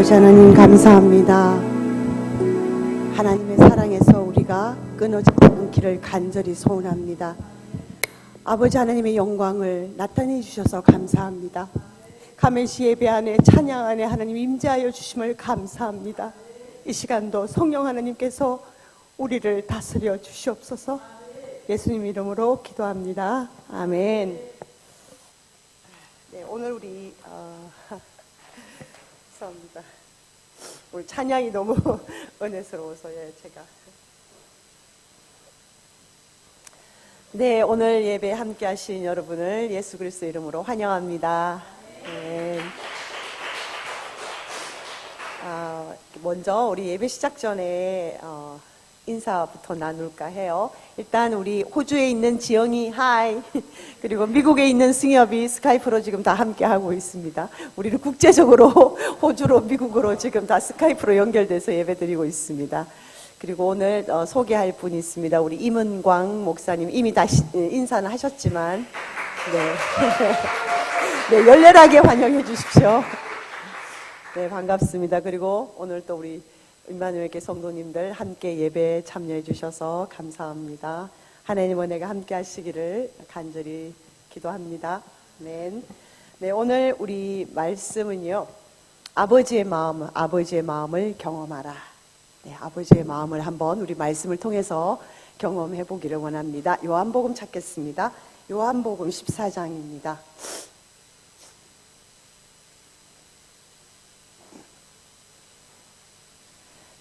아버지 하나님 감사합니다. 하나님의 사랑에서 우리가 끊어지지 않기를 간절히 소원합니다. 아버지 하나님의 영광을 나타내 주셔서 감사합니다. 가메시 예배 안에 찬양 안에 하나님 임재하여 주심을 감사합니다. 이 시간도 성령 하나님께서 우리를 다스려 주시옵소서. 예수님 이름으로 기도합니다. 아멘. 네, 오늘 우리 감사합니다. 오늘 찬양이 너무 은혜스러워서 제가 네, 오늘 예배 함께 하신 여러분을 예수 그리스도 이름으로 환영합니다. 네. 먼저 우리 예배 시작 전에 인사부터 나눌까 해요. 일단 우리 호주에 있는 지영이 하이, 그리고 미국에 있는 승엽이 스카이프로 지금 다 함께 하고 있습니다. 우리는 국제적으로 호주로 미국으로 지금 다 스카이프로 연결돼서 예배드리고 있습니다. 그리고 오늘 소개할 분이 있습니다. 우리 임은광 목사님, 이미 다시 인사는 하셨지만 네, 열렬하게 환영해 주십시오. 네, 반갑습니다. 그리고 오늘 또 우리 임마누엘교회 성도님들 함께 예배에 참여해 주셔서 감사합니다. 하나님 은혜가 함께 하시기를 간절히 기도합니다. 아멘. 네, 오늘 우리 말씀은요, 아버지의 마음을 경험하라. 네, 아버지의 마음을 한번 우리 말씀을 통해서 경험해 보기를 원합니다. 요한복음 찾겠습니다. 요한복음 14장입니다.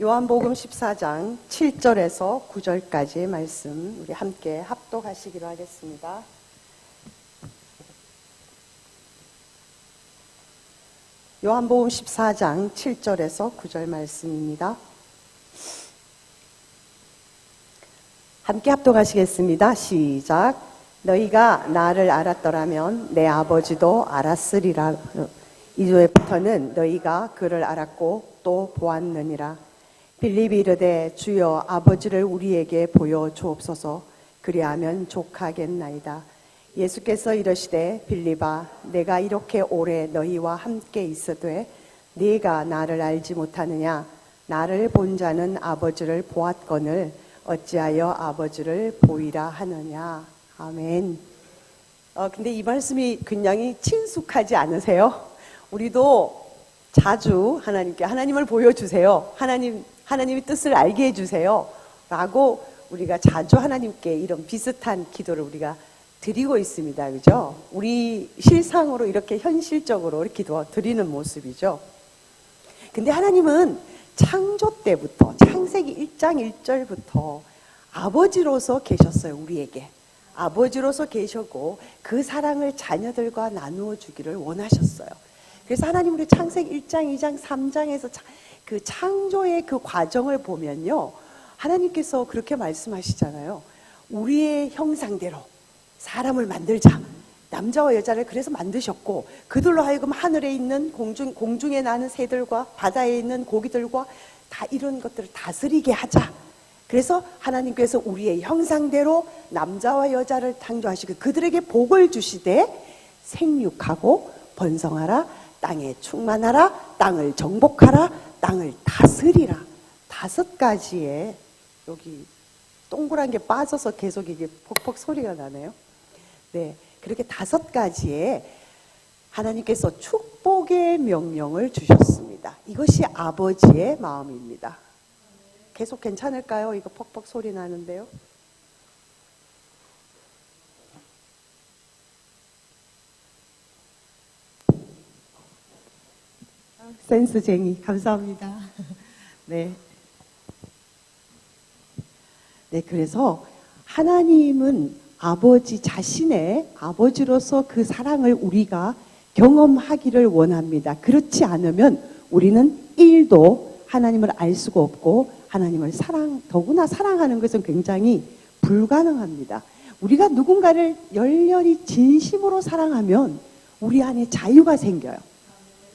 요한복음 14장 7절에서 9절까지의 말씀 우리 함께 합독하시기로 하겠습니다. 요한복음 14장 7절에서 9절 말씀입니다. 함께 합독하시겠습니다. 시작. 너희가 나를 알았더라면 내 아버지도 알았으리라. 이후에부터는 너희가 그를 알았고 또 보았느니라. 빌립이 이르되 주여 아버지를 우리에게 보여주옵소서. 그리하면 족하겠나이다. 예수께서 이르시되 빌립아 내가 이렇게 오래 너희와 함께 있으되 네가 나를 알지 못하느냐. 나를 본 자는 아버지를 보았거늘 어찌하여 아버지를 보이라 하느냐. 아멘. 근데 이 말씀이 굉장히 친숙하지 않으세요? 우리도 자주 하나님께 하나님을 보여주세요. 하나님의 뜻을 알게 해주세요. 라고 우리가 자주 하나님께 이런 비슷한 기도를 우리가 드리고 있습니다. 그죠? 우리 실상으로 이렇게 현실적으로 기도 드리는 모습이죠. 근데 하나님은 창조 때부터, 창세기 1장 1절부터 아버지로서 계셨어요. 우리에게. 아버지로서 계셨고 그 사랑을 자녀들과 나누어 주기를 원하셨어요. 그래서 하나님 우리 창세기 1장, 2장, 3장에서 그 창조의 그 과정을 보면요. 하나님께서 그렇게 말씀하시잖아요. 우리의 형상대로 사람을 만들자. 남자와 여자를 그래서 만드셨고 그들로 하여금 하늘에 있는 공중에 나는 새들과 바다에 있는 고기들과 다 이런 것들을 다스리게 하자. 그래서 하나님께서 우리의 형상대로 남자와 여자를 창조하시고 그들에게 복을 주시되 생육하고 번성하라. 땅에 충만하라. 땅을 정복하라. 땅을 다스리라. 5가지의 여기 동그란 게 빠져서 계속 이게 퍽퍽 소리가 나네요. 네, 그렇게 5가지의 하나님께서 축복의 명령을 주셨습니다. 이것이 아버지의 마음입니다. 계속 괜찮을까요? 이거 퍽퍽 소리 나는데요. 센스쟁이 감사합니다. 네. 네, 그래서 하나님은 아버지 자신의 아버지로서 그 사랑을 우리가 경험하기를 원합니다. 그렇지 않으면 우리는 1도 하나님을 알 수가 없고 하나님을 더구나 사랑하는 것은 굉장히 불가능합니다. 우리가 누군가를 열렬히 진심으로 사랑하면 우리 안에 자유가 생겨요.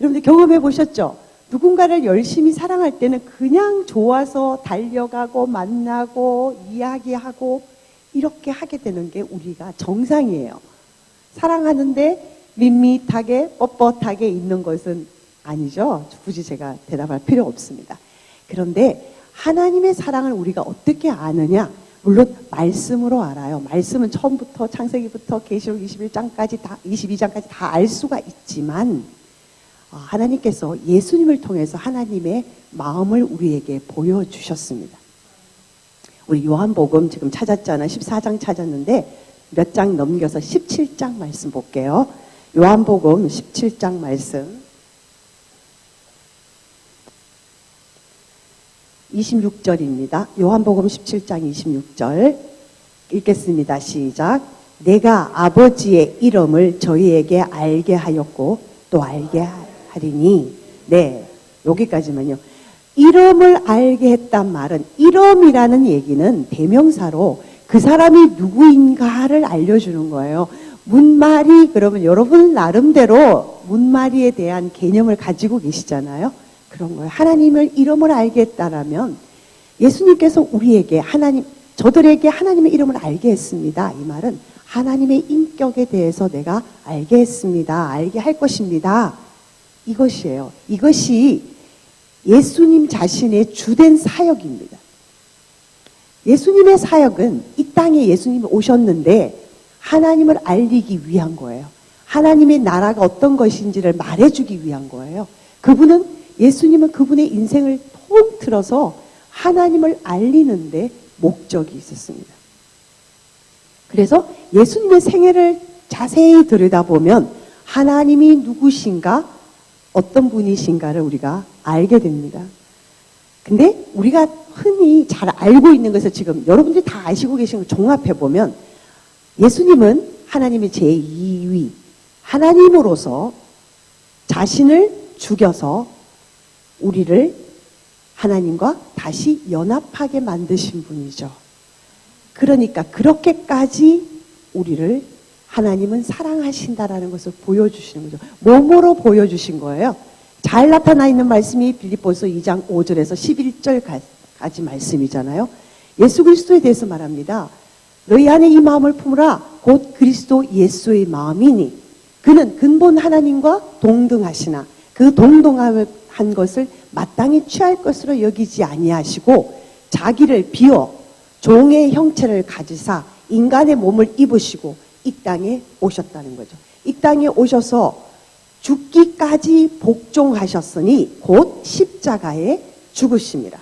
여러분들 경험해 보셨죠? 누군가를 열심히 사랑할 때는 그냥 좋아서 달려가고 만나고 이야기하고 이렇게 하게 되는 게 우리가 정상이에요. 사랑하는데 밋밋하게 뻣뻣하게 있는 것은 아니죠. 굳이 제가 대답할 필요 없습니다. 그런데 하나님의 사랑을 우리가 어떻게 아느냐? 물론 말씀으로 알아요. 말씀은 처음부터 창세기부터 계시록 21장까지 다 22장까지 다 알 수가 있지만 하나님께서 예수님을 통해서 하나님의 마음을 우리에게 보여주셨습니다. 우리 요한복음 지금 찾았잖아요. 14장 찾았는데 몇 장 넘겨서 17장 말씀 볼게요. 요한복음 17장 말씀 26절입니다. 요한복음 17장 26절 읽겠습니다. 시작. 내가 아버지의 이름을 저희에게 알게 하였고 또 알게 하리니. 네, 여기까지만요. 이름을 알게 했단 말은, 이름이라는 얘기는 대명사로 그 사람이 누구인가를 알려주는 거예요. 문마리, 그러면 여러분 나름대로 문마리에 대한 개념을 가지고 계시잖아요. 그런 거예요. 하나님을 이름을 알게 했다라면 예수님께서 우리에게 저들에게 하나님의 이름을 알게 했습니다. 이 말은 하나님의 인격에 대해서 내가 알게 했습니다. 알게 할 것입니다. 이것이에요. 이것이 예수님 자신의 주된 사역입니다. 예수님의 사역은 이 땅에 예수님이 오셨는데 하나님을 알리기 위한 거예요. 하나님의 나라가 어떤 것인지를 말해주기 위한 거예요. 예수님은 그분의 인생을 통틀어서 하나님을 알리는데 목적이 있었습니다. 그래서 예수님의 생애를 자세히 들여다보면 하나님이 누구신가, 어떤 분이신가를 우리가 알게 됩니다. 근데 우리가 흔히 잘 알고 있는 것을 지금 여러분들이 다 아시고 계신 걸 종합해보면 예수님은 하나님의 제2위, 하나님으로서 자신을 죽여서 우리를 하나님과 다시 연합하게 만드신 분이죠. 그러니까 그렇게까지 우리를 하나님은 사랑하신다라는 것을 보여주시는 거죠. 몸으로 보여주신 거예요. 잘 나타나 있는 말씀이 빌립보서 2장 5절에서 11절까지 말씀이잖아요. 예수 그리스도에 대해서 말합니다. 너희 안에 이 마음을 품으라. 곧 그리스도 예수의 마음이니 그는 근본 하나님과 동등하시나 그 동등한 것을 마땅히 취할 것으로 여기지 아니하시고 자기를 비워 종의 형체를 가지사 인간의 몸을 입으시고 이 땅에 오셨다는 거죠. 이 땅에 오셔서 죽기까지 복종하셨으니 곧 십자가에 죽으십니다.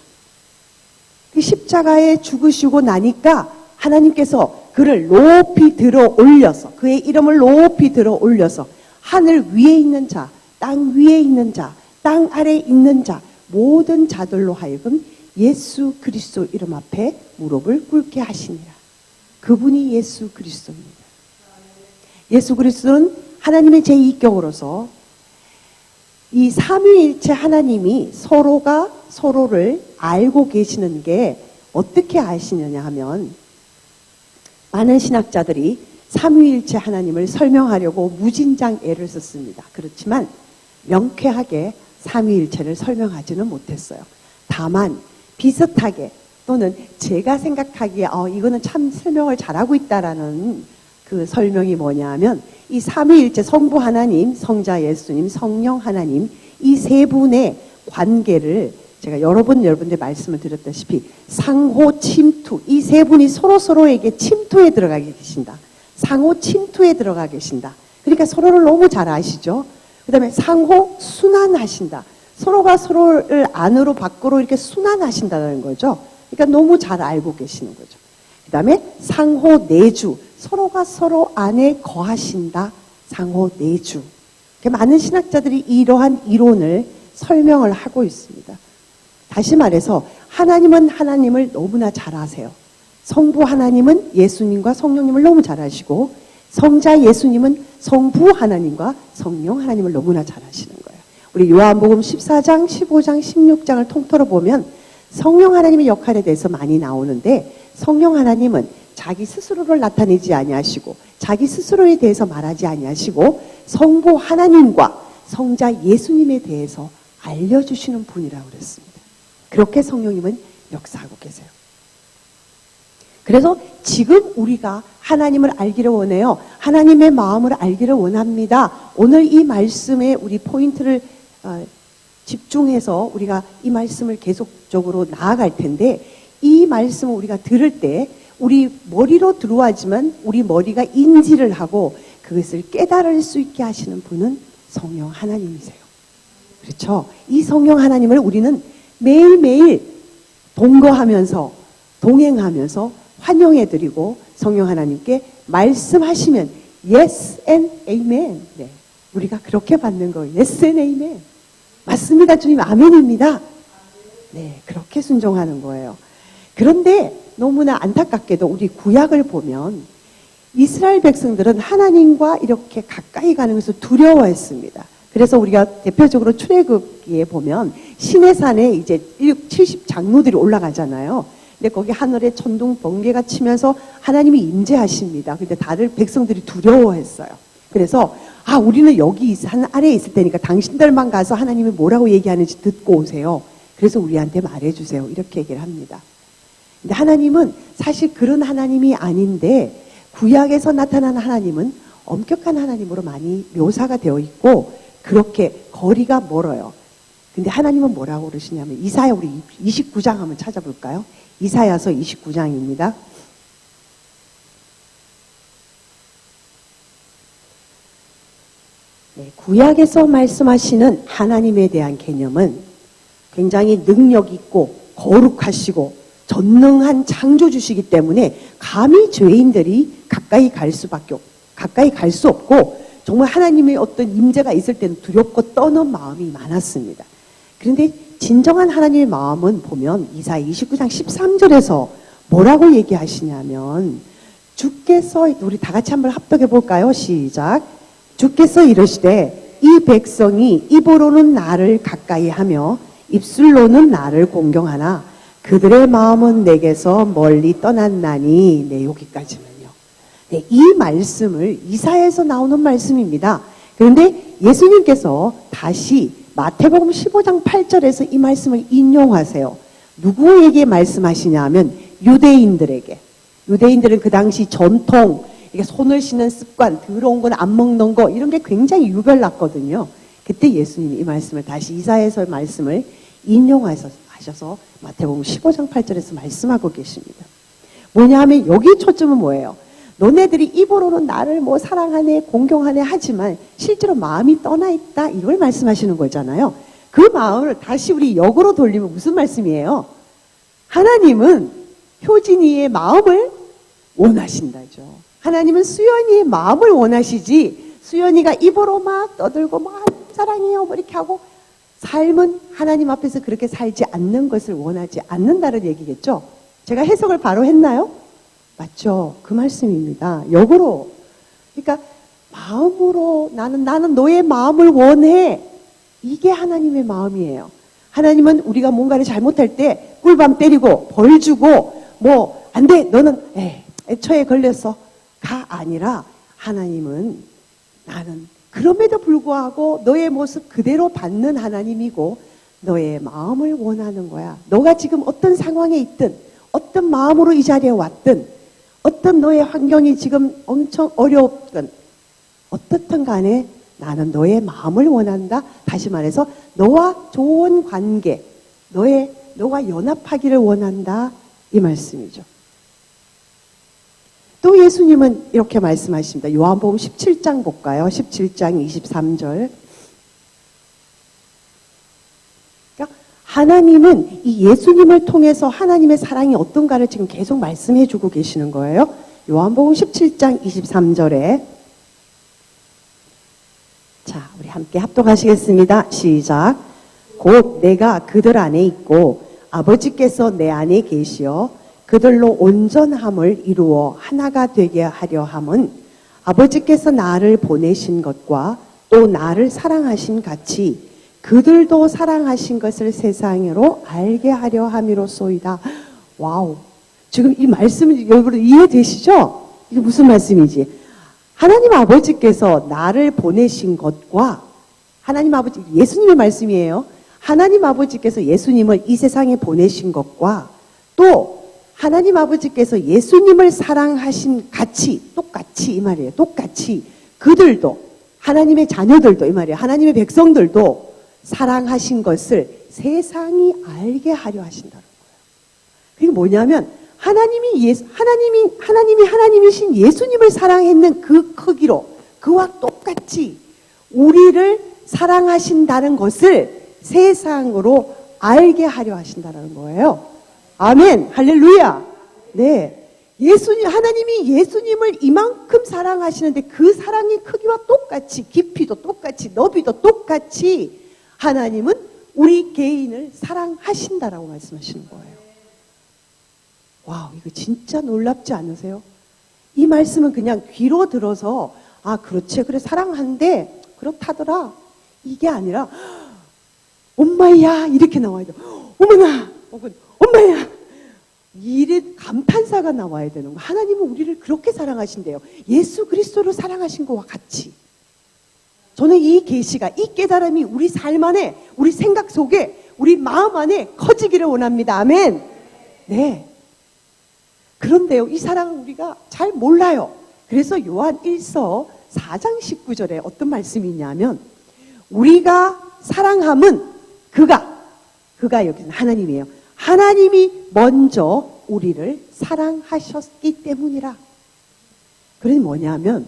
그 십자가에 죽으시고 나니까 하나님께서 그를 높이 들어 올려서, 그의 이름을 높이 들어 올려서 하늘 위에 있는 자, 땅 위에 있는 자, 땅 아래에 있는 자, 모든 자들로 하여금 예수 그리스도 이름 앞에 무릎을 꿇게 하시니라. 그분이 예수 그리스도입니다. 예수 그리스도는 하나님의 제2격으로서 이 삼위일체 하나님이 서로가 서로를 알고 계시는 게 어떻게 아시느냐 하면 많은 신학자들이 삼위일체 하나님을 설명하려고 무진장 애를 썼습니다. 그렇지만 명쾌하게 삼위일체를 설명하지는 못했어요. 다만 비슷하게 또는 제가 생각하기에 이거는 참 설명을 잘하고 있다라는 그 설명이 뭐냐 하면 이 삼위일체 성부 하나님, 성자 예수님, 성령 하나님 이 세 분의 관계를 제가 여러분들 말씀을 드렸다시피 상호 침투, 이 세 분이 서로에게 침투에 들어가 계신다. 상호 침투에 들어가 계신다. 그러니까 서로를 너무 잘 아시죠. 그 다음에 상호 순환하신다. 서로가 서로를 안으로 밖으로 이렇게 순환하신다는 거죠. 그러니까 너무 잘 알고 계시는 거죠. 그 다음에 상호 내주, 서로가 서로 안에 거하신다. 상호 내주. 많은 신학자들이 이러한 이론을 설명을 하고 있습니다. 다시 말해서 하나님은 하나님을 너무나 잘 아세요. 성부 하나님은 예수님과 성령님을 너무 잘 아시고 성자 예수님은 성부 하나님과 성령 하나님을 너무나 잘 아시는 거예요. 우리 요한복음 14장, 15장, 16장을 통틀어 보면 성령 하나님의 역할에 대해서 많이 나오는데 성령 하나님은 자기 스스로를 나타내지 아니하시고 자기 스스로에 대해서 말하지 아니하시고 성부 하나님과 성자 예수님에 대해서 알려주시는 분이라고 그랬습니다. 그렇게 성령님은 역사하고 계세요. 그래서 지금 우리가 하나님을 알기를 원해요. 하나님의 마음을 알기를 원합니다. 오늘 이 말씀에 우리 포인트를 집중해서 우리가 이 말씀을 계속적으로 나아갈 텐데, 이 말씀을 우리가 들을 때 우리 머리로 들어와지만 우리 머리가 인지를 하고 그것을 깨달을 수 있게 하시는 분은 성령 하나님이세요. 그렇죠? 이 성령 하나님을 우리는 매일매일 동거하면서 동행하면서 환영해드리고 성령 하나님께 말씀하시면 yes and amen. 네, 우리가 그렇게 받는 거예요. yes and amen. 맞습니다, 주님. 아멘입니다. 네, 그렇게 순종하는 거예요. 그런데 너무나 안타깝게도 우리 구약을 보면 이스라엘 백성들은 하나님과 이렇게 가까이 가는 것을 두려워했습니다. 그래서 우리가 대표적으로 출애굽기에 보면 시내산에 이제 70장로들이 올라가잖아요. 근데 거기 하늘에 천둥 번개가 치면서 하나님이 임재하십니다. 근데 다들 백성들이 두려워했어요. 그래서 우리는 여기 산 아래에 있을 테니까 당신들만 가서 하나님이 뭐라고 얘기하는지 듣고 오세요. 그래서 우리한테 말해주세요. 이렇게 얘기를 합니다. 근데 하나님은 사실 그런 하나님이 아닌데 구약에서 나타난 하나님은 엄격한 하나님으로 많이 묘사가 되어 있고 그렇게 거리가 멀어요. 근데 하나님은 뭐라고 그러시냐면 이사야 우리 29장 한번 찾아볼까요? 이사야서 29장입니다. 네, 구약에서 말씀하시는 하나님에 대한 개념은 굉장히 능력 있고 거룩하시고 전능한 창조주시기 때문에 감히 죄인들이 가까이 갈 수 없고 정말 하나님의 어떤 임재가 있을 때는 두렵고 떠는 마음이 많았습니다. 그런데 진정한 하나님의 마음은 보면 이사야 29장 13절에서 뭐라고 얘기하시냐면 주께서 우리 다 같이 한번 합독해 볼까요? 시작. 주께서 이르시되 이 백성이 입으로는 나를 가까이 하며 입술로는 나를 공경하나 그들의 마음은 내게서 멀리 떠났나니. 네, 여기까지는요. 네, 이 말씀을 이사야에서 나오는 말씀입니다. 그런데 예수님께서 다시 마태복음 15장 8절에서 이 말씀을 인용하세요. 누구에게 말씀하시냐 하면 유대인들에게. 유대인들은 그 당시 전통, 이게 손을 씻는 습관, 더러운 건 안 먹는 거 이런 게 굉장히 유별났거든요. 그때 예수님이 이 말씀을 다시 이사야에서 말씀을 인용하셔서 마태복음 15장 8절에서 말씀하고 계십니다. 뭐냐 하면 여기 초점은 뭐예요? 너네들이 입으로는 나를 뭐 사랑하네 공경하네 하지만 실제로 마음이 떠나 있다 이걸 말씀하시는 거잖아요. 그 마음을 다시 우리 역으로 돌리면 무슨 말씀이에요? 하나님은 효진이의 마음을 원하신다죠. 하나님은 수연이의 마음을 원하시지 수연이가 입으로 막 떠들고 막 사랑해요 뭐 이렇게 하고 삶은 하나님 앞에서 그렇게 살지 않는 것을 원하지 않는다는 얘기겠죠. 제가 해석을 바로 했나요? 맞죠. 그 말씀입니다. 역으로. 그러니까 마음으로 나는 너의 마음을 원해. 이게 하나님의 마음이에요. 하나님은 우리가 뭔가를 잘못할 때 꿀밤 때리고 벌 주고 뭐 안 돼 너는 애초에 걸렸어 가 아니라 하나님은 나는 그럼에도 불구하고 너의 모습 그대로 받는 하나님이고 너의 마음을 원하는 거야. 너가 지금 어떤 상황에 있든 어떤 마음으로 이 자리에 왔든 어떤 너의 환경이 지금 엄청 어렵든 어떻든 간에 나는 너의 마음을 원한다. 다시 말해서 너와 좋은 관계, 너와 연합하기를 원한다. 이 말씀이죠. 또 예수님은 이렇게 말씀하십니다. 요한복음 17장 볼까요? 17장 23절. 그러니까 하나님은 이 예수님을 통해서 하나님의 사랑이 어떤가를 지금 계속 말씀해 주고 계시는 거예요. 요한복음 17장 23절에 자, 우리 함께 합독하시겠습니다. 시작. 곧 내가 그들 안에 있고 아버지께서 내 안에 계시어 그들로 온전함을 이루어 하나가 되게 하려 함은 아버지께서 나를 보내신 것과 또 나를 사랑하신 같이 그들도 사랑하신 것을 세상으로 알게 하려 함이로소이다. 와우. 지금 이 말씀이 여러분 이해되시죠? 이게 무슨 말씀이지? 하나님 아버지께서 나를 보내신 것과 하나님 아버지, 예수님의 말씀이에요. 하나님 아버지께서 예수님을 이 세상에 보내신 것과 또 하나님 아버지께서 예수님을 사랑하신 같이, 똑같이 이 말이에요. 똑같이 그들도, 하나님의 자녀들도 이 말이에요. 하나님의 백성들도 사랑하신 것을 세상이 알게 하려 하신다는 거예요. 그게 뭐냐면 하나님이 하나님이신 예수님을 사랑했는 그 크기로 그와 똑같이 우리를 사랑하신다는 것을 세상으로 알게 하려 하신다는 거예요. 아멘. 할렐루야. 네. 하나님이 예수님을 이만큼 사랑하시는데 그 사랑의 크기와 똑같이, 깊이도 똑같이, 너비도 똑같이 하나님은 우리 개인을 사랑하신다라고 말씀하시는 거예요. 와우, 이거 진짜 놀랍지 않으세요? 이 말씀은 그냥 귀로 들어서, 아, 그렇지, 그래, 사랑한데, 그렇다더라. 이게 아니라, 엄마야, 이렇게 나와야 돼요. 어머나, 혹은 엄마야. 이런 감탄사가 나와야 되는 거예요. 하나님은 우리를 그렇게 사랑하신대요. 예수 그리스도를 사랑하신 것과 같이. 저는 이 계시가, 이 깨달음이 우리 삶 안에, 우리 생각 속에, 우리 마음 안에 커지기를 원합니다. 아멘. 네. 그런데요, 이 사랑을 우리가 잘 몰라요. 그래서 요한 1서 4장 19절에 어떤 말씀이 있냐면, 우리가 사랑함은 그가 여기는 하나님이에요. 하나님이 먼저 우리를 사랑하셨기 때문이라. 그러니 뭐냐면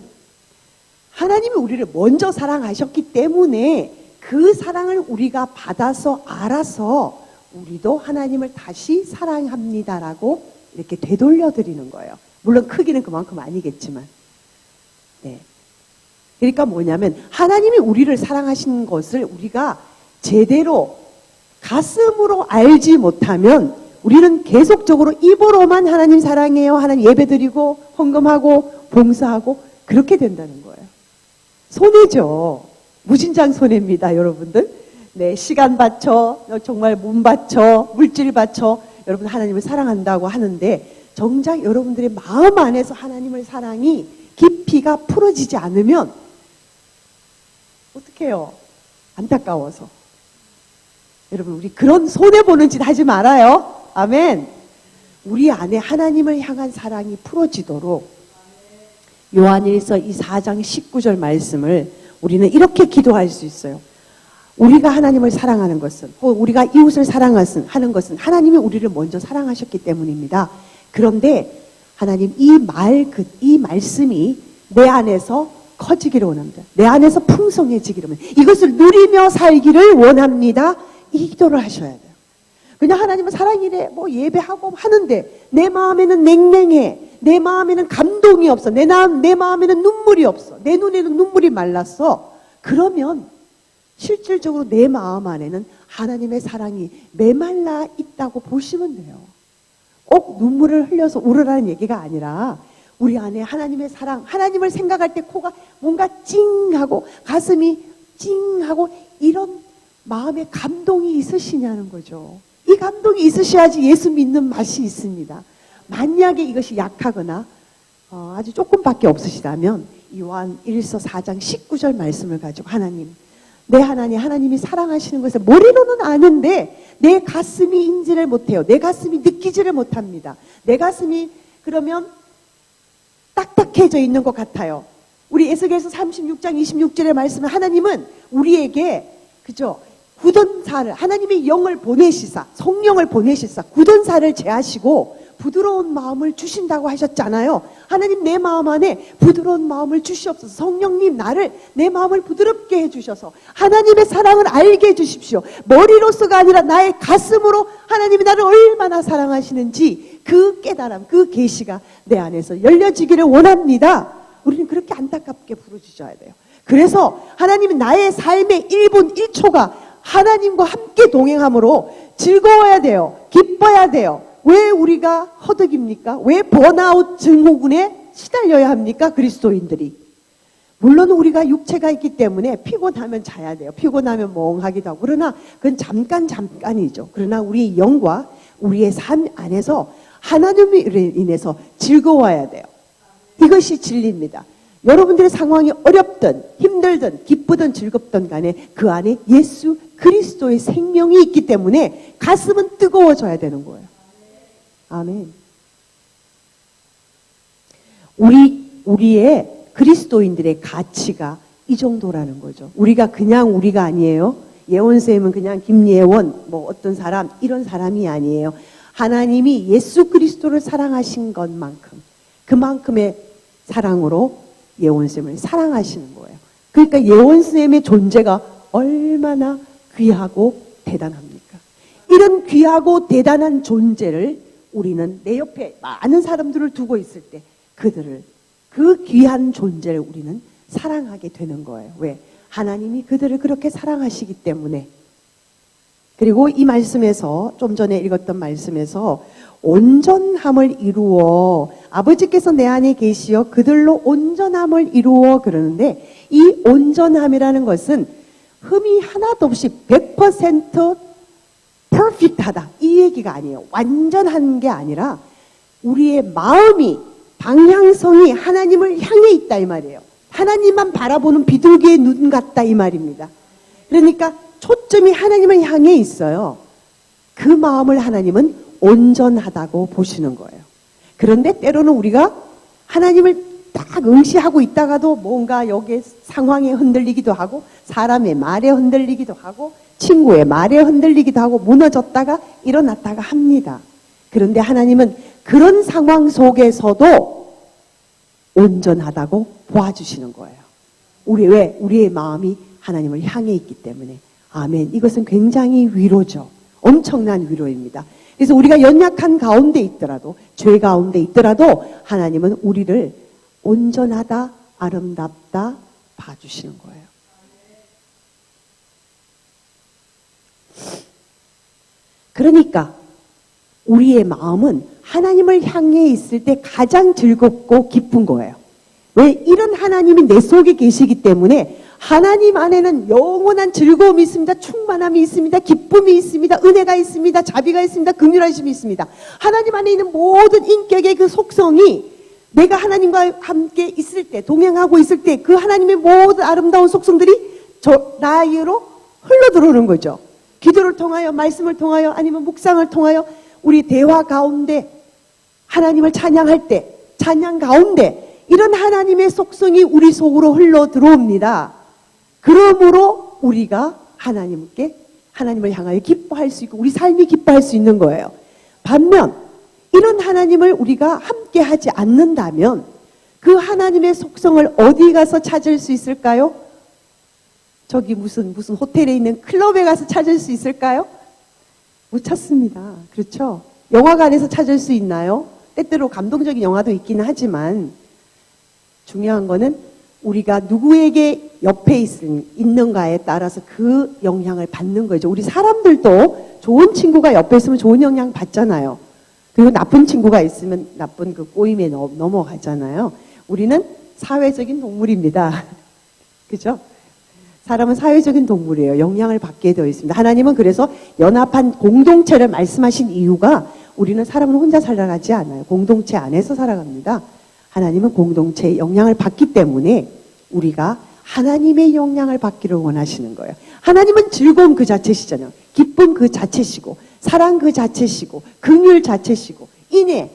하나님이 우리를 먼저 사랑하셨기 때문에 그 사랑을 우리가 받아서 알아서 우리도 하나님을 다시 사랑합니다라고 이렇게 되돌려 드리는 거예요. 물론 크기는 그만큼 아니겠지만. 네. 그러니까 뭐냐면 하나님이 우리를 사랑하신 것을 우리가 제대로 가슴으로 알지 못하면 우리는 계속적으로 입으로만 하나님 사랑해요, 하나님 예배드리고 헌금하고 봉사하고 그렇게 된다는 거예요. 손해죠. 무진장 손해입니다, 여러분들. 네, 시간 바쳐, 정말 몸 바쳐, 물질 바쳐 여러분 하나님을 사랑한다고 하는데 정작 여러분들의 마음 안에서 하나님의 사랑이 깊이가 풀어지지 않으면 어떡해요? 안타까워서. 여러분, 우리 그런 손해보는 짓 하지 말아요. 아멘. 우리 안에 하나님을 향한 사랑이 풀어지도록 요한일서 이 4장 19절 말씀을 우리는 이렇게 기도할 수 있어요. 우리가 하나님을 사랑하는 것은, 혹은 우리가 이웃을 사랑하는 것은 하나님이 우리를 먼저 사랑하셨기 때문입니다. 그런데 하나님 이 말씀이 내 안에서 커지기를 원합니다. 내 안에서 풍성해지기를 원합니다. 이것을 누리며 살기를 원합니다. 이 기도를 하셔야 돼요. 그냥 하나님은 사랑이래 뭐 예배하고 하는데 내 마음에는 냉랭해. 내 마음에는 감동이 없어. 내 마음에는 눈물이 없어. 내 눈에는 눈물이 말랐어. 그러면 실질적으로 내 마음 안에는 하나님의 사랑이 메말라 있다고 보시면 돼요. 꼭 눈물을 흘려서 울으라는 얘기가 아니라 우리 안에 하나님의 사랑, 하나님을 생각할 때 코가 뭔가 찡하고 가슴이 찡하고 이런 마음에 감동이 있으시냐는 거죠. 이 감동이 있으셔야지 예수 믿는 맛이 있습니다. 만약에 이것이 약하거나 아주 조금밖에 없으시다면 요한 1서 4장 19절 말씀을 가지고 하나님, 내 하나님이 사랑하시는 것을 머리로는 아는데 내 가슴이 인지를 못해요. 내 가슴이 느끼지를 못합니다. 내 가슴이 그러면 딱딱해져 있는 것 같아요. 우리 에스겔서 36장 26절의 말씀은 하나님은 우리에게 그죠? 굳은 살을, 하나님의 영을 보내시사, 성령을 보내시사 굳은 살을 제하시고 부드러운 마음을 주신다고 하셨잖아요. 하나님 내 마음 안에 부드러운 마음을 주시옵소서. 성령님 나를 내 마음을 부드럽게 해주셔서 하나님의 사랑을 알게 해주십시오. 머리로서가 아니라 나의 가슴으로 하나님이 나를 얼마나 사랑하시는지 그 깨달음, 그 계시가 내 안에서 열려지기를 원합니다. 우리는 그렇게 안타깝게 부르짖어야 돼요. 그래서 하나님은 나의 삶의 1분 1초가 하나님과 함께 동행함으로 즐거워야 돼요. 기뻐야 돼요. 왜 우리가 허덕입니까? 왜 번아웃 증후군에 시달려야 합니까? 그리스도인들이. 물론 우리가 육체가 있기 때문에 피곤하면 자야 돼요. 피곤하면 멍하기도 하고. 그러나 그건 잠깐이죠. 그러나 우리의 영과 우리의 삶 안에서 하나님으로 인해서 즐거워야 돼요. 이것이 진리입니다. 여러분들의 상황이 어렵든 힘들든 기쁘든 즐겁든 간에 그 안에 예수 그리스도의 생명이 있기 때문에 가슴은 뜨거워져야 되는 거예요. 아멘. 우리의 그리스도인들의 가치가 이 정도라는 거죠. 우리가 그냥 우리가 아니에요. 예원쌤은 그냥 김예원, 뭐 어떤 사람, 이런 사람이 아니에요. 하나님이 예수 그리스도를 사랑하신 것만큼, 그만큼의 사랑으로 예원쌤을 사랑하시는 거예요. 그러니까 예원쌤의 존재가 얼마나 귀하고 대단합니까? 이런 귀하고 대단한 존재를 우리는 내 옆에 많은 사람들을 두고 있을 때 그 귀한 존재를 우리는 사랑하게 되는 거예요. 왜? 하나님이 그들을 그렇게 사랑하시기 때문에. 그리고 이 말씀에서, 좀 전에 읽었던 말씀에서 온전함을 이루어, 아버지께서 내 안에 계시어 그들로 온전함을 이루어 그러는데, 이 온전함이라는 것은 흠이 하나도 없이 100% perfect하다, 이 얘기가 아니에요. 완전한 게 아니라 우리의 마음이, 방향성이 하나님을 향해 있다 이 말이에요. 하나님만 바라보는 비둘기의 눈 같다 이 말입니다. 그러니까 초점이 하나님을 향해 있어요. 그 마음을 하나님은 온전하다고 보시는 거예요. 그런데 때로는 우리가 하나님을 딱 응시하고 있다가도 뭔가 여기에 상황에 흔들리기도 하고, 사람의 말에 흔들리기도 하고, 친구의 말에 흔들리기도 하고, 무너졌다가 일어났다가 합니다. 그런데 하나님은 그런 상황 속에서도 온전하다고 보아주시는 거예요. 왜? 우리의 마음이 하나님을 향해 있기 때문에. 아멘. 이것은 굉장히 위로죠. 엄청난 위로입니다. 그래서 우리가 연약한 가운데 있더라도, 죄 가운데 있더라도 하나님은 우리를 온전하다, 아름답다 봐주시는 거예요. 그러니까 우리의 마음은 하나님을 향해 있을 때 가장 즐겁고 기쁜 거예요. 왜? 이런 하나님이 내 속에 계시기 때문에 하나님 안에는 영원한 즐거움이 있습니다. 충만함이 있습니다. 기쁨이 있습니다. 은혜가 있습니다. 자비가 있습니다. 긍휼하심이 있습니다. 하나님 안에 있는 모든 인격의 그 속성이 내가 하나님과 함께 있을 때, 동행하고 있을 때 그 하나님의 모든 아름다운 속성들이 나에게로 흘러 들어오는 거죠. 기도를 통하여, 말씀을 통하여, 아니면 묵상을 통하여 우리 대화 가운데 하나님을 찬양할 때, 찬양 가운데 이런 하나님의 속성이 우리 속으로 흘러 들어옵니다. 그러므로 우리가 하나님을 향하여 기뻐할 수 있고 우리 삶이 기뻐할 수 있는 거예요. 반면 이런 하나님을 우리가 함께 하지 않는다면 그 하나님의 속성을 어디 가서 찾을 수 있을까요? 저기 무슨 호텔에 있는 클럽에 가서 찾을 수 있을까요? 못 찾습니다. 그렇죠? 영화관에서 찾을 수 있나요? 때때로 감동적인 영화도 있기는 하지만 중요한 거는 우리가 누구에게 옆에 있는가에 따라서 그 영향을 받는 거죠. 우리 사람들도 좋은 친구가 옆에 있으면 좋은 영향 받잖아요. 그리고 나쁜 친구가 있으면 나쁜 그 꼬임에 넘어가잖아요. 우리는 사회적인 동물입니다. 그죠? 사람은 사회적인 동물이에요. 영향을 받게 되어 있습니다. 하나님은 그래서 연합한 공동체를 말씀하신 이유가 우리는 사람은 혼자 살아가지 않아요. 공동체 안에서 살아갑니다. 하나님은 공동체의 영향을 받기 때문에 우리가 하나님의 영향을 받기를 원하시는 거예요. 하나님은 즐거움 그 자체시잖아요. 기쁨 그 자체시고, 사랑 그 자체시고, 긍휼 자체시고, 인애,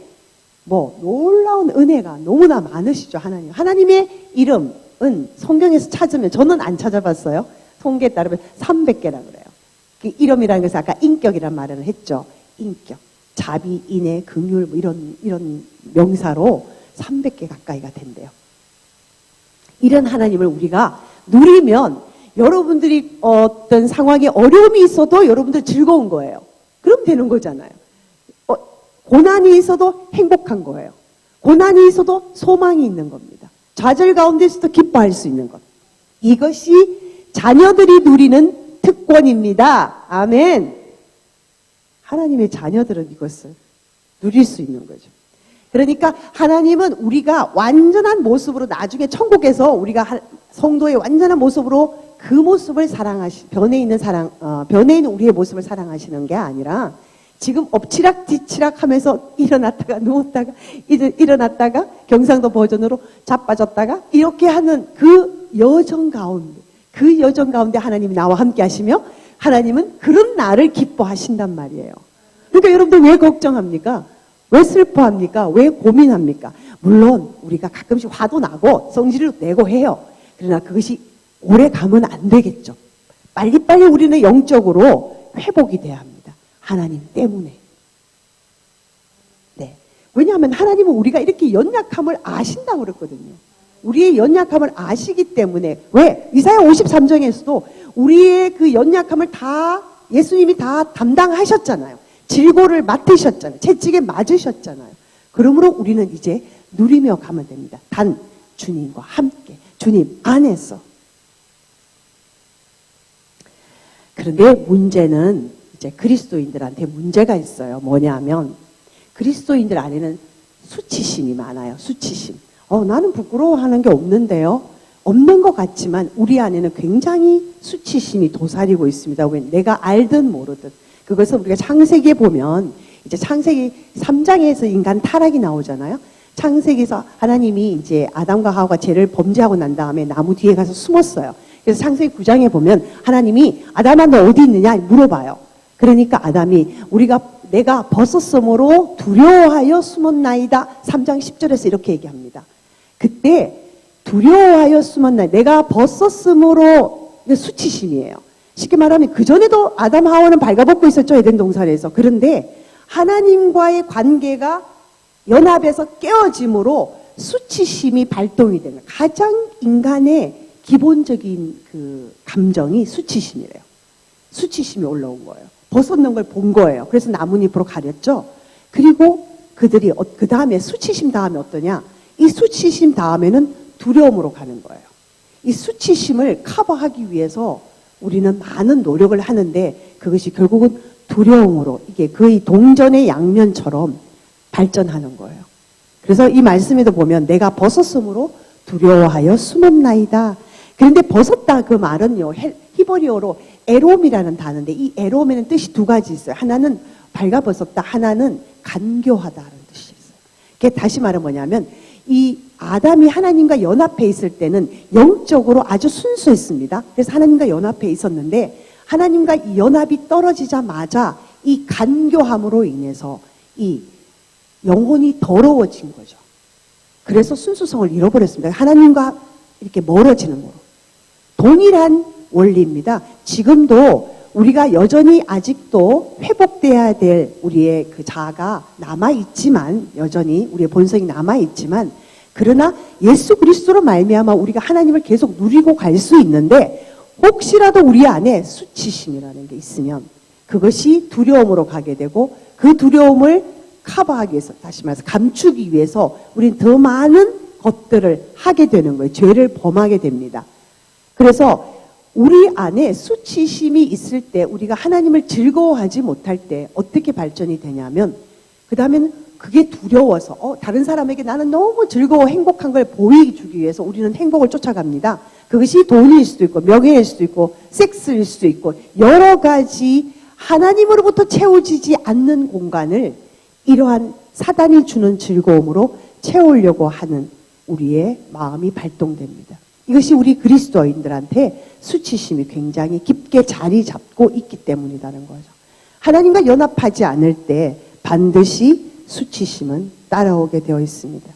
놀라운 은혜가 너무나 많으시죠, 하나님. 하나님의 이름은 성경에서 찾으면, 저는 안 찾아봤어요. 통계에 따르면 300개라 그래요. 그 이름이라는 것은 아까 인격이란 말을 했죠. 인격, 자비, 인애, 긍휼, 이런 명사로 300개 가까이가 된대요. 이런 하나님을 우리가 누리면 여러분들이 어떤 상황에 어려움이 있어도 여러분들 즐거운 거예요. 그럼 되는 거잖아요. 고난이 있어도 행복한 거예요. 고난이 있어도 소망이 있는 겁니다. 좌절 가운데서도 기뻐할 수 있는 것. 이것이 자녀들이 누리는 특권입니다. 아멘. 하나님의 자녀들은 이것을 누릴 수 있는 거죠. 그러니까 하나님은 우리가 완전한 모습으로 나중에 천국에서 우리가 성도의 완전한 모습으로 그 모습을 변해 있는 우리의 모습을 사랑하시는 게 아니라 지금 엎치락 뒤치락 하면서 일어났다가 누웠다가 일어났다가 경상도 버전으로 자빠졌다가 이렇게 하는 그 여정 가운데 하나님이 나와 함께 하시며 하나님은 그런 나를 기뻐하신단 말이에요. 그러니까 여러분들 왜 걱정합니까? 왜 슬퍼합니까? 왜 고민합니까? 물론 우리가 가끔씩 화도 나고 성질을 내고 해요. 그러나 그것이 오래 가면 안 되겠죠. 빨리빨리 우리는 영적으로 회복이 돼야 합니다. 하나님 때문에. 네. 왜냐하면 하나님은 우리가 이렇게 연약함을 아신다고 그랬거든요. 우리의 연약함을 아시기 때문에. 왜? 이사야 53장에서도 우리의 그 연약함을 다 예수님이 다 담당하셨잖아요. 질고를 맡으셨잖아요. 채찍에 맞으셨잖아요. 그러므로 우리는 이제 누리며 가면 됩니다. 단 주님과 함께, 주님 안에서. 그런데 문제는 이제 그리스도인들한테 문제가 있어요. 뭐냐면 그리스도인들 안에는 수치심이 많아요. 수치심. 나는 부끄러워하는 게 없는데요. 없는 것 같지만 우리 안에는 굉장히 수치심이 도사리고 있습니다. 왜? 내가 알든 모르든. 그것은 우리가 창세기에 보면 이제 창세기 3장에서 인간 타락이 나오잖아요. 창세기에서 하나님이 이제 아담과 하와가 죄를 범죄하고 난 다음에 나무 뒤에 가서 숨었어요. 그래서 창세기 9장에 보면 하나님이 아담아 너 어디 있느냐 물어봐요. 그러니까 아담이 내가 벗었으므로 두려워하여 숨었나이다. 3장 10절에서 이렇게 얘기합니다. 그때 두려워하여 숨었나이다. 내가 벗었으므로 수치심이에요. 쉽게 말하면 그전에도 아담 하와는 발가벗고 있었죠. 에덴 동산에서. 그런데 하나님과의 관계가 연합에서 깨어짐으로 수치심이 발동이 되는 거예요. 가장 인간의 기본적인 그 감정이 수치심이래요. 수치심이 올라온 거예요. 벗었는 걸 본 거예요. 그래서 나뭇잎으로 가렸죠. 그리고 그들이 그 다음에 수치심 다음에 어떠냐? 이 수치심 다음에는 두려움으로 가는 거예요. 이 수치심을 커버하기 위해서 우리는 많은 노력을 하는데 그것이 결국은 두려움으로 이게 거의 동전의 양면처럼 발전하는 거예요. 그래서 이 말씀에도 보면 내가 벗었으므로 두려워하여 숨었나이다. 그런데 벗었다 그 말은요. 히브리어로 에롬이라는 단어인데 이 에롬에는 뜻이 두 가지 있어요. 하나는 발가벗었다. 하나는 간교하다라는 뜻이 있어요. 그게 다시 말하면 뭐냐면 이 아담이 하나님과 연합해 있을 때는 영적으로 아주 순수했습니다. 그래서 하나님과 연합해 있었는데 하나님과 이 연합이 떨어지자마자 이 간교함으로 인해서 이 영혼이 더러워진 거죠. 그래서 순수성을 잃어버렸습니다. 하나님과 이렇게 멀어지는 거로. 동일한 원리입니다. 지금도 우리가 여전히 아직도 회복돼야 될 우리의 그 자아가 남아있지만 여전히 우리의 본성이 남아있지만 그러나 예수 그리스도로 말미암아 우리가 하나님을 계속 누리고 갈 수 있는데 혹시라도 우리 안에 수치심이라는 게 있으면 그것이 두려움으로 가게 되고 그 두려움을 커버하기 위해서 다시 말해서 감추기 위해서 우리는 더 많은 것들을 하게 되는 거예요. 죄를 범하게 됩니다. 그래서 우리 안에 수치심이 있을 때 우리가 하나님을 즐거워하지 못할 때 어떻게 발전이 되냐면 그 다음에는 그게 두려워서 다른 사람에게 나는 너무 즐거워 행복한 걸 보여주기 위해서 우리는 행복을 쫓아갑니다. 그것이 돈일 수도 있고 명예일 수도 있고 섹스일 수도 있고 여러 가지 하나님으로부터 채워지지 않는 공간을 이러한 사단이 주는 즐거움으로 채우려고 하는 우리의 마음이 발동됩니다. 이것이 우리 그리스도인들한테 수치심이 굉장히 깊게 자리 잡고 있기 때문이라는 거죠. 하나님과 연합하지 않을 때 반드시 수치심은 따라오게 되어 있습니다.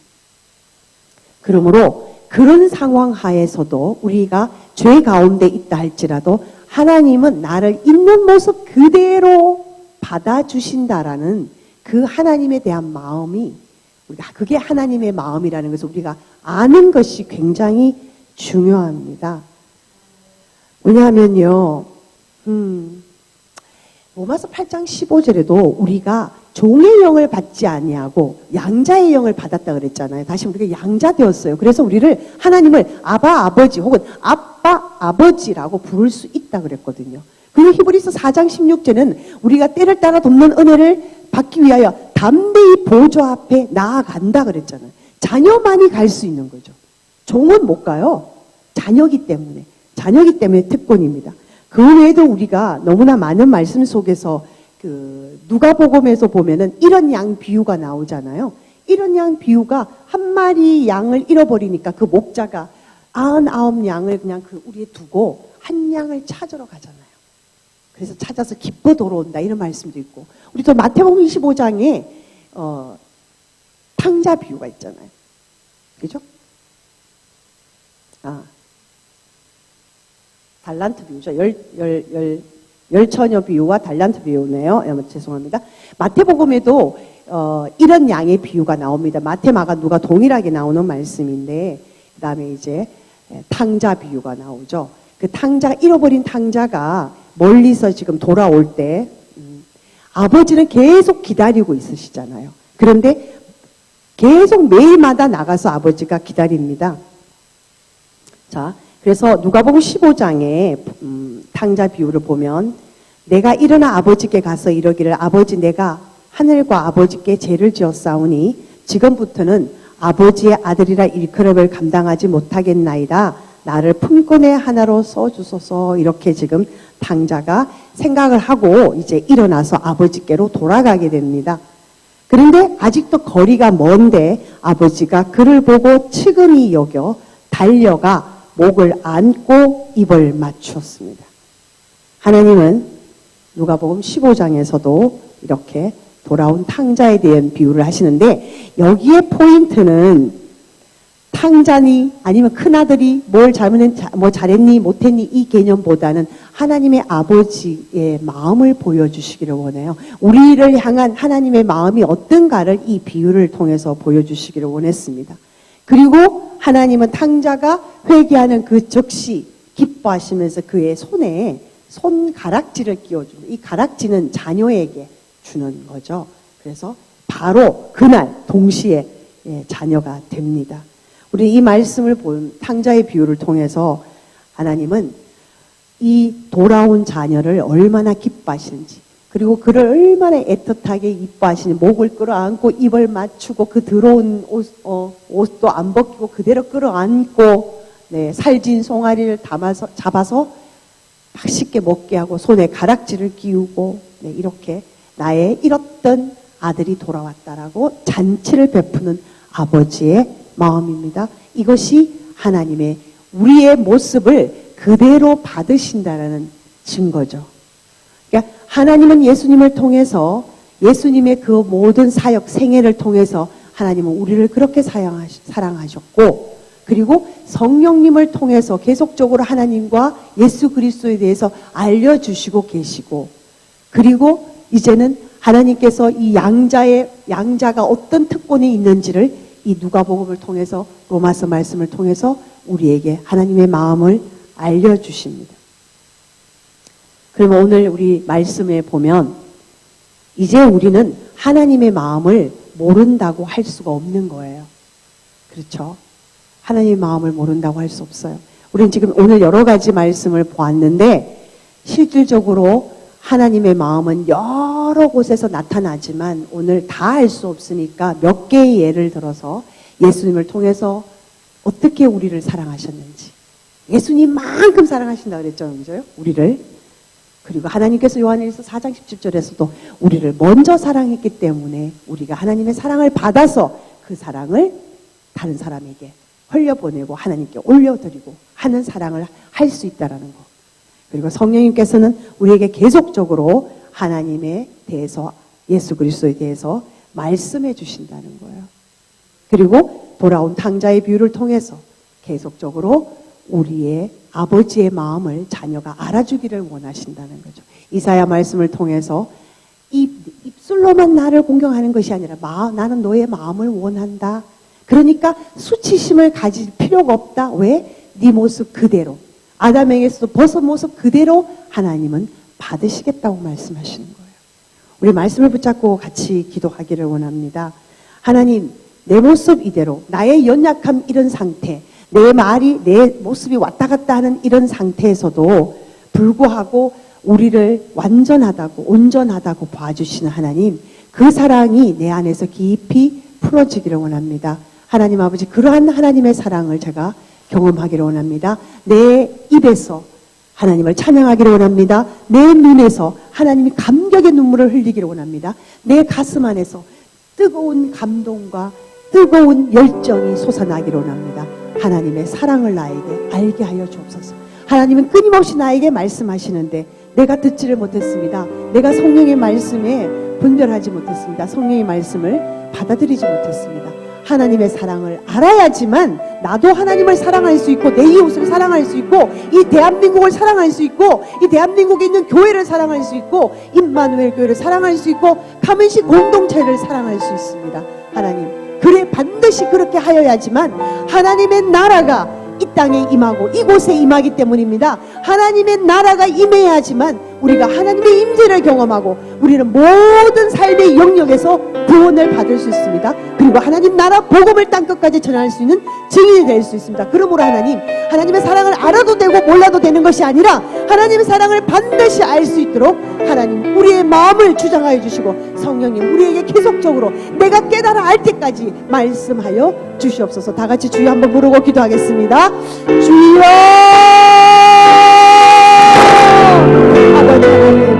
그러므로 그런 상황 하에서도 우리가 죄 가운데 있다 할지라도 하나님은 나를 있는 모습 그대로 받아주신다라는 그 하나님에 대한 마음이 그게 하나님의 마음이라는 것을 우리가 아는 것이 굉장히 중요합니다. 왜냐하면요, 로마서 8장 15절에도 우리가 종의 영을 받지 아니하고 양자의 영을 받았다 그랬잖아요. 다시 우리가 양자 되었어요. 그래서 우리를 하나님을 아바 아버지 혹은 아빠 아버지라고 부를 수 있다 그랬거든요. 그리고 히브리서 4장 16절은 우리가 때를 따라 돕는 은혜를 받기 위하여 담대히 보좌 앞에 나아간다 그랬잖아요. 자녀만이 갈 수 있는 거죠. 종은 못 가요. 자녀기 때문에 특권입니다. 그 외에도 우리가 너무나 많은 말씀 속에서 그 누가복음에서 보면은 이런 양 비유가 나오잖아요. 이런 양 비유가 한 마리 양을 잃어버리니까 그 목자가 99양을 그냥 그 우리에 두고 한 양을 찾으러 가잖아요. 그래서 찾아서 기뻐 돌아온다 이런 말씀도 있고 우리 또 마태복음 25장에 탕자 비유가 있잖아요. 그죠? 달란트 비유죠. 열처녀 비유와 달란트 비유네요. 죄송합니다. 마태복음에도 이런 양의 비유가 나옵니다. 마태, 마가, 누가 동일하게 나오는 말씀인데, 그 다음에 이제 탕자 비유가 나오죠. 그 잃어버린 탕자가 멀리서 지금 돌아올 때, 아버지는 계속 기다리고 있으시잖아요. 그런데 계속 매일마다 나가서 아버지가 기다립니다. 자, 그래서 누가복음 15장에 탕자 비유를 보면, 내가 일어나 아버지께 가서 이러기를, 아버지, 내가 하늘과 아버지께 죄를 지었사오니 지금부터는 아버지의 아들이라 일컬음을 감당하지 못하겠나이다. 나를 품꾼의 하나로 써주소서. 이렇게 지금 탕자가 생각을 하고 이제 일어나서 아버지께로 돌아가게 됩니다. 그런데 아직도 거리가 먼데 아버지가 그를 보고 측은히 여겨 달려가 목을 안고 입을 맞추었습니다. 하나님은 누가복음 15장에서도 이렇게 돌아온 탕자에 대한 비유를 하시는데, 여기에 포인트는 탕자니 아니면 큰아들이 뭘 잘했니 못했니 이 개념보다는 하나님의 아버지의 마음을 보여주시기를 원해요. 우리를 향한 하나님의 마음이 어떤가를 이 비유를 통해서 보여주시기를 원했습니다. 그리고 하나님은 탕자가 회개하는 그 즉시 기뻐하시면서 그의 손에 손가락지를 끼워줍니다. 이 가락지는 자녀에게 주는 거죠. 그래서 바로 그날 동시에 자녀가 됩니다. 우리 이 말씀을 본 탕자의 비유를 통해서 하나님은 이 돌아온 자녀를 얼마나 기뻐하시는지, 그리고 그를 얼마나 애틋하게 이뻐하시는지, 목을 끌어안고 입을 맞추고 그 들어온 옷도 안 벗기고 그대로 끌어안고 살진 송아리를 잡아서 맛있게 먹게 하고 손에 가락지를 끼우고 이렇게 나의 잃었던 아들이 돌아왔다라고 잔치를 베푸는 아버지의 마음입니다. 이것이 하나님의 우리의 모습을 그대로 받으신다라는 증거죠. 그러니까 하나님은 예수님을 통해서, 예수님의 그 모든 사역 생애를 통해서 하나님은 우리를 그렇게 사랑하셨고, 그리고 성령님을 통해서 계속적으로 하나님과 예수 그리스도에 대해서 알려주시고 계시고, 그리고 이제는 하나님께서 이 양자가 어떤 특권이 있는지를 이 누가복음을 통해서, 로마서 말씀을 통해서 우리에게 하나님의 마음을 알려주십니다. 그러면 오늘 우리 말씀에 보면 이제 우리는 하나님의 마음을 모른다고 할 수가 없는 거예요. 그렇죠? 하나님의 마음을 모른다고 할 수 없어요. 우리는 지금 오늘 여러 가지 말씀을 보았는데, 실질적으로 하나님의 마음은 여러 곳에서 나타나지만 오늘 다 알 수 없으니까 몇 개의 예를 들어서 예수님을 통해서 어떻게 우리를 사랑하셨는지, 예수님만큼 사랑하신다 그랬죠, 그죠? 우리를. 그리고 하나님께서 요한일서 4장 17절에서도 우리를 먼저 사랑했기 때문에 우리가 하나님의 사랑을 받아서 그 사랑을 다른 사람에게 흘려보내고 하나님께 올려드리고 하는 사랑을 할 수 있다라는 거. 그리고 성령님께서는 우리에게 계속적으로 하나님에 대해서, 예수 그리스도에 대해서 말씀해 주신다는 거예요. 그리고 돌아온 탕자의 비유를 통해서 계속적으로 우리의 아버지의 마음을 자녀가 알아주기를 원하신다는 거죠. 이사야 말씀을 통해서 입술로만 나를 공경하는 것이 아니라 나는 너의 마음을 원한다. 그러니까 수치심을 가질 필요가 없다. 왜? 네 모습 그대로, 아담에게서도 벗은 모습 그대로 하나님은 받으시겠다고 말씀하시는 거예요. 우리 말씀을 붙잡고 같이 기도하기를 원합니다. 하나님, 내 모습 이대로, 나의 연약함 이런 상태, 내 말이, 내 모습이 왔다 갔다 하는 이런 상태에서도 불구하고 우리를 완전하다고, 온전하다고 봐주시는 하나님, 그 사랑이 내 안에서 깊이 풀어지기를 원합니다. 하나님 아버지, 그러한 하나님의 사랑을 제가 경험하기를 원합니다. 내 입에서 하나님을 찬양하기를 원합니다. 내 눈에서 하나님이 감격의 눈물을 흘리기를 원합니다. 내 가슴 안에서 뜨거운 감동과 뜨거운 열정이 솟아나기를 원합니다. 하나님의 사랑을 나에게 알게 하여 주옵소서. 하나님은 끊임없이 나에게 말씀하시는데 내가 듣지를 못했습니다. 내가 성령의 말씀에 분별하지 못했습니다. 성령의 말씀을 받아들이지 못했습니다. 하나님의 사랑을 알아야지만 나도 하나님을 사랑할 수 있고 내 이웃을 사랑할 수 있고 이 대한민국을 사랑할 수 있고 이 대한민국에 있는 교회를 사랑할 수 있고 임마누엘 교회를 사랑할 수 있고 가문시 공동체를 사랑할 수 있습니다. 하나님, 그래 반드시 그렇게 하여야지만 하나님의 나라가 이 땅에 임하고 이곳에 임하기 때문입니다. 하나님의 나라가 임해야지만 우리가 하나님의 임재를 경험하고 우리는 모든 삶의 영역에서 구원을 받을 수 있습니다. 그리고 하나님 나라 복음을 땅끝까지 전할 수 있는 증인이 될 수 있습니다. 그러므로 하나님, 하나님의 사랑을 알아도 되고 몰라도 되는 것이 아니라 하나님의 사랑을 반드시 알 수 있도록 하나님 우리의 마음을 주장하여 주시고 성령님 우리에게 계속적으로 내가 깨달아 알 때까지 말씀하여 주시옵소서. 다 같이 주여 한번 부르고 기도하겠습니다. 주여! 아버지 하나님,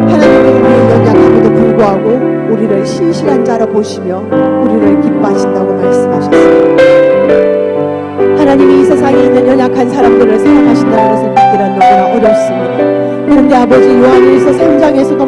하나님의 우리의 연약함에도 불구하고 우리를 신실한 자로 보시며 우리를 기뻐하신다고 말씀하셨습니다. 하나님이 이 세상에 있는 연약한 사람들을 사랑하신다는 것을 믿기란 너무나 어렵습니다. 그런데 아버지 요한일서 3장에서도